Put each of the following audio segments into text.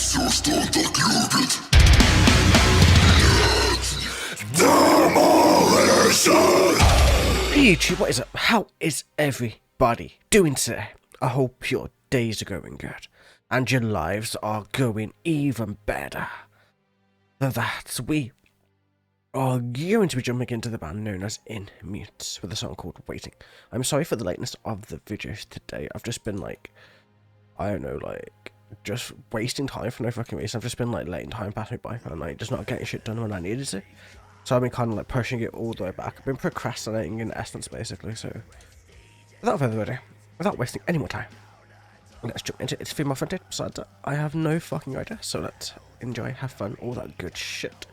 Hey YouTube, what is up? How is everybody doing today? I hope your days are going good, and your lives are going even better. For that, we are going to be jumping into the band known as In Mute with a song called Waiting. I'm sorry for the lateness of the videos today. I've just been just wasting time for no fucking reason. I've just been letting time pass me by and just not getting shit done when I needed to. So I've been kind of pushing it all the way back. I've been procrastinating in essence basically. So without further ado, without wasting any more time, let's jump into it. It's female fronted. Besides that, I have no fucking idea. So let's enjoy, have fun, all that good shit.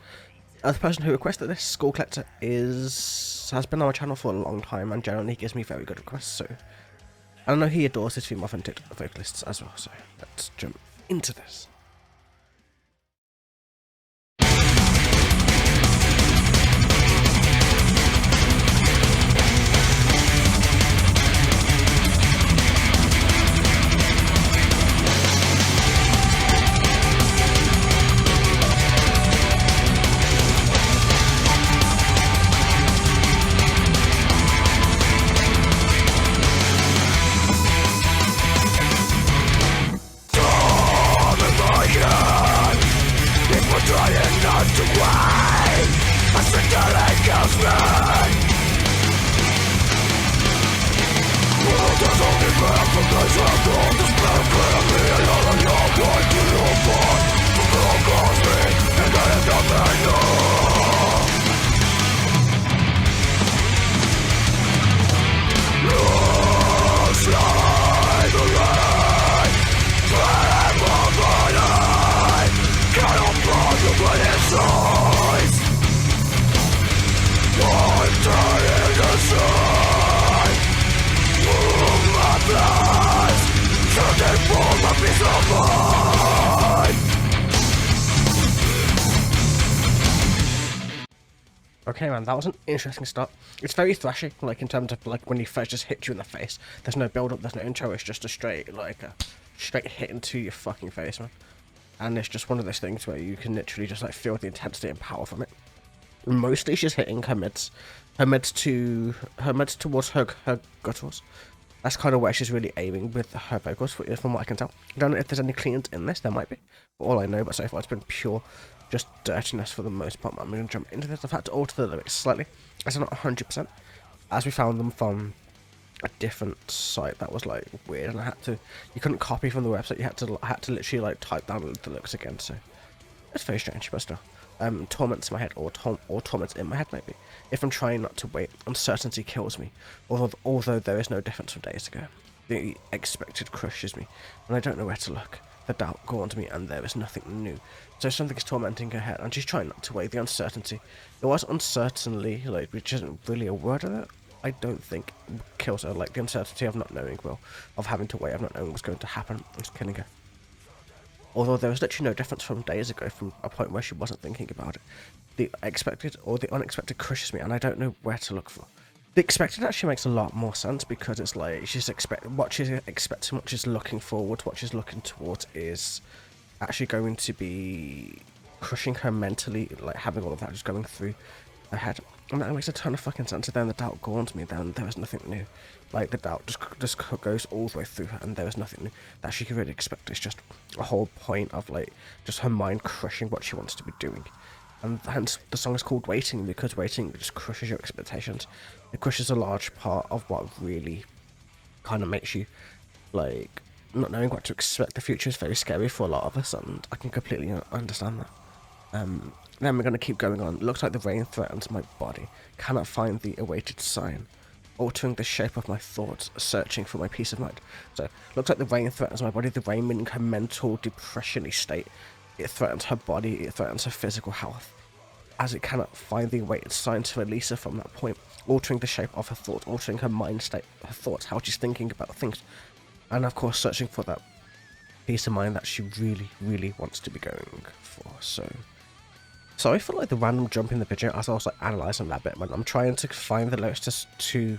The person who requested this, Skull Collector, has been on my channel for a long time and generally gives me very good requests. So I know he adores his female fronted vocalists as well. So let's jump into this. Okay man, that was an interesting start. It's very thrashy, in terms of when he first just hits you in the face. There's no build up, there's no intro, it's just a straight hit into your fucking face, man. And it's just one of those things where you can literally just feel the intensity and power from it. Mostly she's hitting her mids towards her gutters. That's kind of where she's really aiming with her vocals, from what I can tell. I don't know if there's any cleans in this, there might be. But all I know, but so far it's been pure just dirtiness for the most part. I'm going to jump into this. I've had to alter the lyrics slightly, as not 100%, as we found them from a different site that was weird, and you couldn't copy from the website, I had to literally type down the lyrics again, so it's very strange, but still. Torments in my head, or torments in my head maybe. If I'm trying not to wait, uncertainty kills me, although there is no difference from days ago. The expected crushes me, and I don't know where to look. The doubt gaunts me, and there is nothing new. So something is tormenting her head, and she's trying not to wait. The uncertainty. It was uncertainly, which isn't really a word of it. I don't think kills her. The uncertainty of not knowing, of having to wait, of not knowing what's going to happen, is killing her. Although there was literally no difference from days ago, from a point where she wasn't thinking about it. The expected or the unexpected crushes me, and I don't know where to look for. The expected actually makes a lot more sense, because it's she's expecting, what she's looking forward, what she's looking towards is actually going to be crushing her mentally, having all of that just going through her head. And that makes a ton of fucking sense. And then the doubt gaunts me, then there is nothing new. The doubt just goes all the way through her, and there is nothing new that she can really expect. It's just a whole point of just her mind crushing what she wants to be doing. And hence the song is called Waiting, because waiting just crushes your expectations. It crushes a large part of what really kind of makes you not knowing what to expect. The future is very scary for a lot of us, and I can completely understand that. Then we're going to keep going on. Looks like the rain threatens my body. Cannot find the awaited sign. Altering the shape of my thoughts, searching for my peace of mind. So, looks like the rain threatens my body. The rain meaning her mental depression-y state. It threatens her body, it threatens her physical health, as it cannot find the awaited sign to release her from that point, altering the shape of her thoughts, altering her mind state, her thoughts, how she's thinking about things, and of course searching for that peace of mind that she really, really wants to be going for. So, sorry for the random jump in the video as I was analysing that bit, when I'm trying to find the lyrics to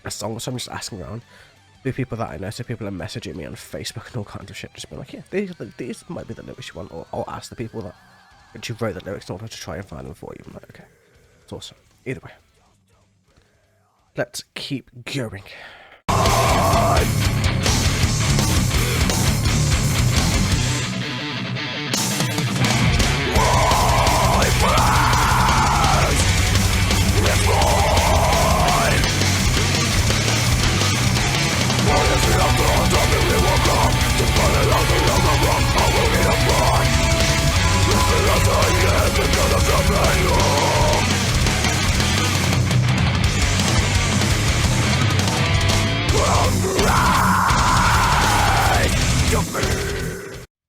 a song, so I'm just asking around. The people that I know, so people are messaging me on Facebook and all kinds of shit, just being like, yeah, these might be the lyrics you want, or I'll ask the people that actually wrote the lyrics in order to try and find them for you. I'm like, okay, it's awesome. Either way, let's keep going.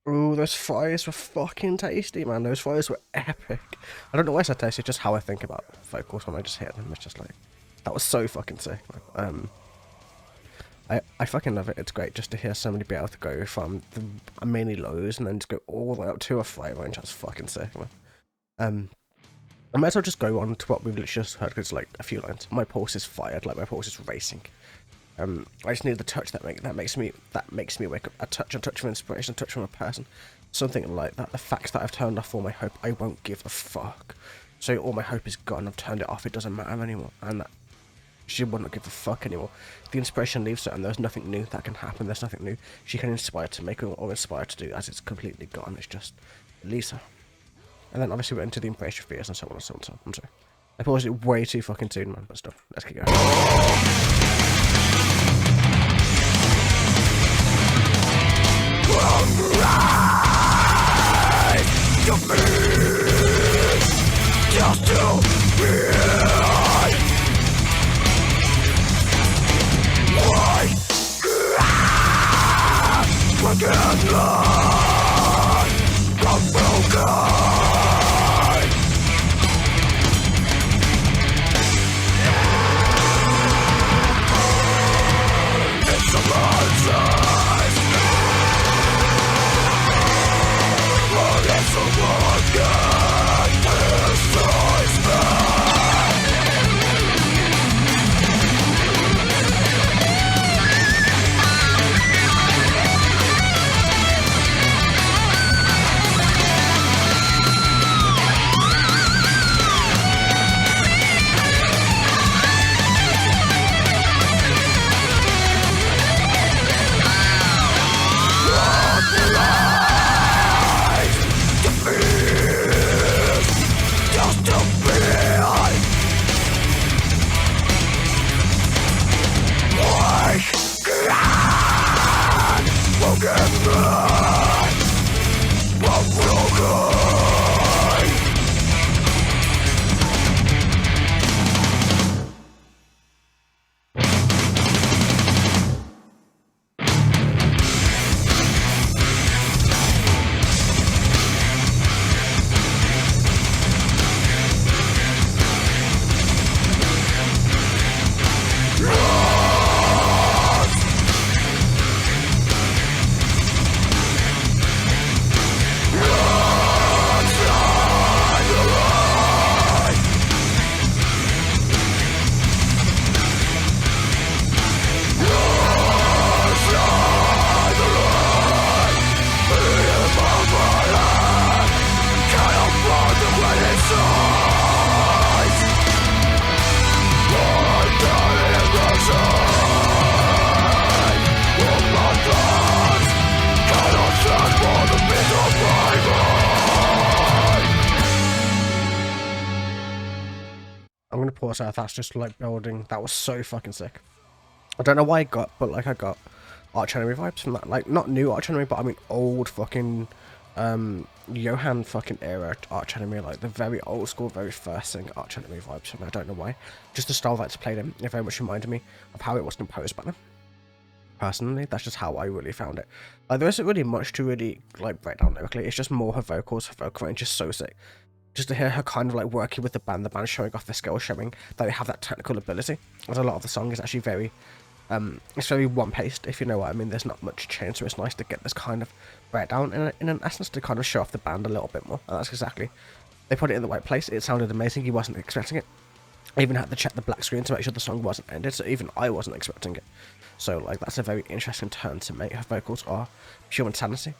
Ooh, those fries were fucking tasty, man. Those fries were epic. I don't know why it's so tasty, just how I think about vocals when I just hear them. It's just like, that was so fucking sick. I fucking love it. It's great just to hear somebody be able to go from the mainly lows and then just go all the way up to a 5 range. That's fucking sick, man. I might as well just go on to what we've literally just heard, because like a few lines. My pulse is fired, like my pulse is racing. I just need the touch that makes me wake up. A touch of inspiration, a touch from a person, something like that. The fact that I've turned off all my hope, I won't give a fuck. So all my hope is gone. I've turned it off. It doesn't matter anymore, and that she wouldn't give a fuck anymore. The inspiration leaves her, and there's nothing new that can happen. There's nothing new she can inspire to make or inspire to do, as it's completely gone. It's just Lisa. And then obviously we're into the embrace of fears and so on and so on. So I'm sorry, I paused it way too fucking soon, man. But still, let's keep going. Just to why forget life from broken. It's a process, but it's a rocket destroys me. I'm gonna pause out. That's just like building. That was so fucking sick. I don't know why I got Arch Enemy vibes from that. Like, not new Arch Enemy, but I mean old fucking Johan fucking era Arch Enemy, like the very old school, very first thing Arch Enemy vibes from. I don't know why. Just the style that's played in. It very much reminded me of how it was composed by them. Personally, that's just how I really found it. Like, there isn't really much to really like break down lyrically. It's just more her vocals. Her vocal range is so sick. Just to hear her kind of like working with the band showing off their skills, showing that they have that technical ability. As a lot of the song is actually very, it's very one-paced, if you know what I mean. There's not much change, so it's nice to get this kind of breakdown in an essence to kind of show off the band a little bit more. And that's exactly, they put it in the right place. It sounded amazing. You wasn't expecting it. I even had to check the black screen to make sure the song wasn't ended, so even I wasn't expecting it. So, like, that's a very interesting turn to make. Her vocals are pure insanity.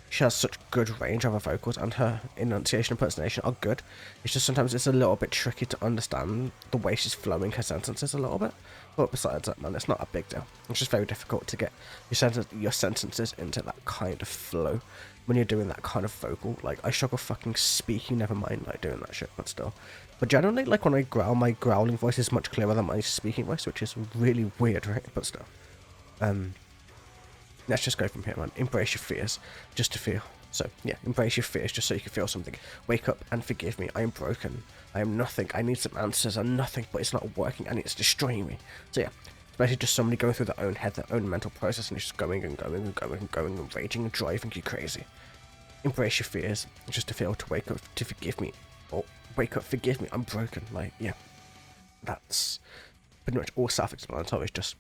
She has such good range of her vocals, and her enunciation and personation are good. It's just sometimes it's a little bit tricky to understand the way she's flowing her sentences a little bit. But besides that, man, it's not a big deal. It's just very difficult to get your sentences into that kind of flow when you're doing that kind of vocal. Like, I struggle fucking speaking, never mind like doing that shit, but still. But generally, like, when I growl, my growling voice is much clearer than my speaking voice, which is really weird, right? But still. Let's just go from here, man. Embrace your fears, just to feel. So, yeah, embrace your fears just so you can feel something. Wake up and forgive me. I am broken. I am nothing. I need some answers. I'm nothing, but it's not working and it's destroying me. So, yeah, especially just somebody going through their own head, their own mental process, and it's just going and going and going and going and raging and driving you crazy. Embrace your fears just to feel, to wake up, to forgive me. Or wake up, forgive me. I'm broken. Like, yeah, that's pretty much all self-explanatory. It's just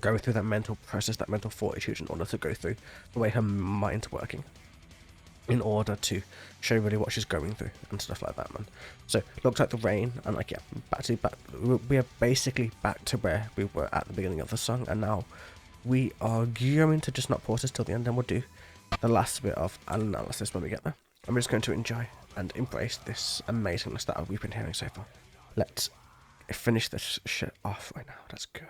go through that mental process, that mental fortitude in order to go through the way her mind's working, in order to show really what she's going through and stuff like that, man. So, looks like the rain, and like, yeah, we are basically back to where we were at the beginning of the song, and now we are going to just not pause this till the end, and we'll do the last bit of analysis when we get there. I'm just going to enjoy and embrace this amazingness that we've been hearing so far. Let's finish this shit off right now. Let's go.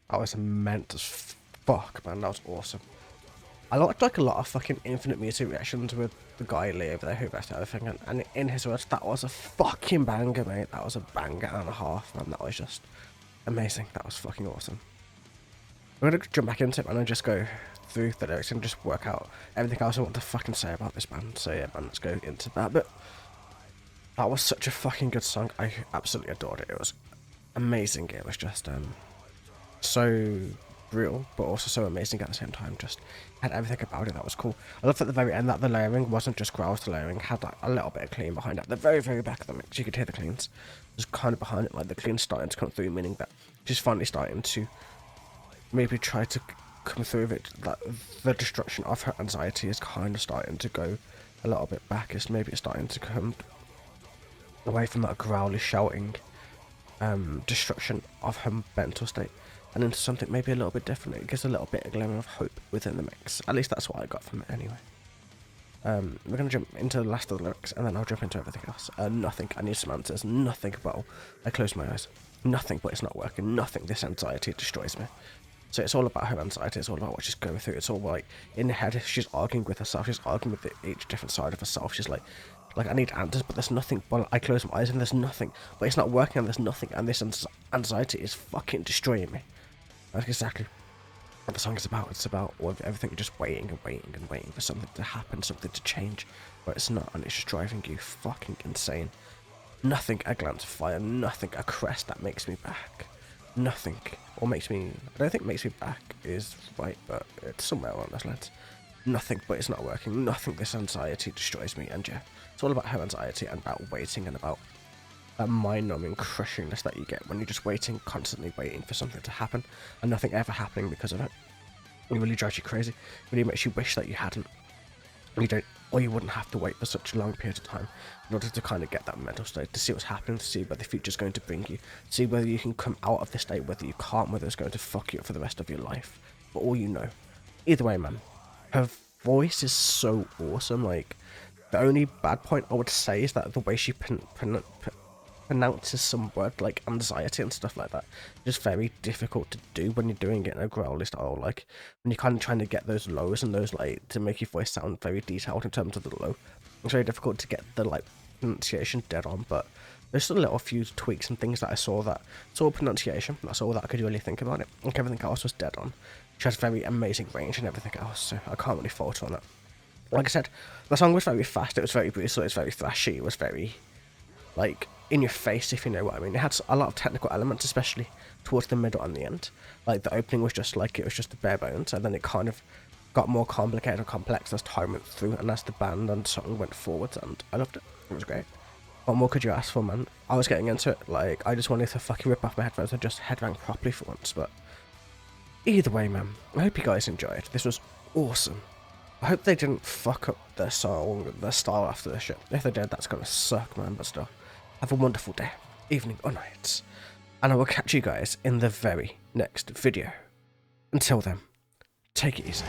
That was meant as fuck, man. That was awesome. I liked like a lot of fucking Infinite Music reactions with the guy Lee over there who rest everything, and in his words, that was a fucking banger, mate. That was a banger and a half, man. That was just amazing. That was fucking awesome. We're gonna jump back into it, man, and just go through the lyrics and just work out everything else I want to fucking say about this band. So yeah, man, let's go into that. But that was such a fucking good song. I absolutely adored it. It was amazing. It was just so brutal, but also so amazing at the same time. Just had everything about it that was cool. I love at the very end that the layering wasn't just growls to layering, had like a little bit of clean behind it. At the very, very back of the mix, you could hear the cleans just kind of behind it, like the cleans starting to come through, meaning that she's finally starting to maybe try to come through with it. That the destruction of her anxiety is kind of starting to go a little bit back. It's starting to come away from that growly shouting destruction of her mental state, and into something maybe a little bit different. It gives a little bit of glimmer of hope within the mix. At least that's what I got from it anyway. We're going to jump into the last of the lyrics, and then I'll jump into everything else. Nothing, I need some answers. Nothing but, I close my eyes. Nothing, but it's not working. Nothing, this anxiety destroys me. So it's all about her anxiety, it's all about what she's going through. It's all like, in her head, she's arguing with herself, she's arguing with each different side of herself. She's like, I need answers, but there's nothing. But I close my eyes and there's nothing. But it's not working and there's nothing. And this anxiety is fucking destroying me. That's exactly what the song is about. It's about everything just waiting and waiting and waiting for something to happen, something to change. But it's not, and it's just driving you fucking insane. Nothing a glance of fire, nothing a crest that makes me back. Nothing. Or makes me... I don't think makes me back is right, but it's somewhere along those lines. Nothing, but it's not working. Nothing, this anxiety destroys me. And yeah, it's all about her anxiety and about waiting and about that mind-numbing crushingness that you get when you're just waiting, constantly waiting for something to happen and nothing ever happening because of it. It really drives you crazy. It really makes you wish that you hadn't. You don't, or you wouldn't have to wait for such a long period of time in order to kind of get that mental state, to see what's happening, to see where the future's going to bring you, see whether you can come out of this state, whether you can't, whether it's going to fuck you up for the rest of your life. But all you know. Either way, man, her voice is so awesome. Like, the only bad point I would say is that the way she pronounces some word like anxiety and stuff like that is very difficult to do when you're doing it in a growly style. Like when you're kind of trying to get those lows and those like to make your voice sound very detailed in terms of the low, it's very difficult to get the like pronunciation dead on. But there's a little few tweaks and things that I saw pronunciation. That's all that I could really think about it. Like everything else was dead on. She has very amazing range and everything else, so I can't really fault on it. Like I said, the song was very fast, it was very brutal, it was very thrashy, it was very like in your face, if you know what I mean. It had a lot of technical elements, especially towards the middle and the end. Like the opening was just like, it was just the bare bones, and then it kind of got more complicated and complex as time went through and as the band and song went forwards, and I loved it. It was great. What more could you ask for, man? I was getting into it, like I just wanted to fucking rip off my headphones and just headbang properly for once. But either way, man, I hope you guys enjoyed. This was awesome. I hope they didn't fuck up their song, their style after this shit. If they did, that's gonna suck, man, but still. Have a wonderful day, evening, or night. And I will catch you guys in the very next video. Until then, take it easy.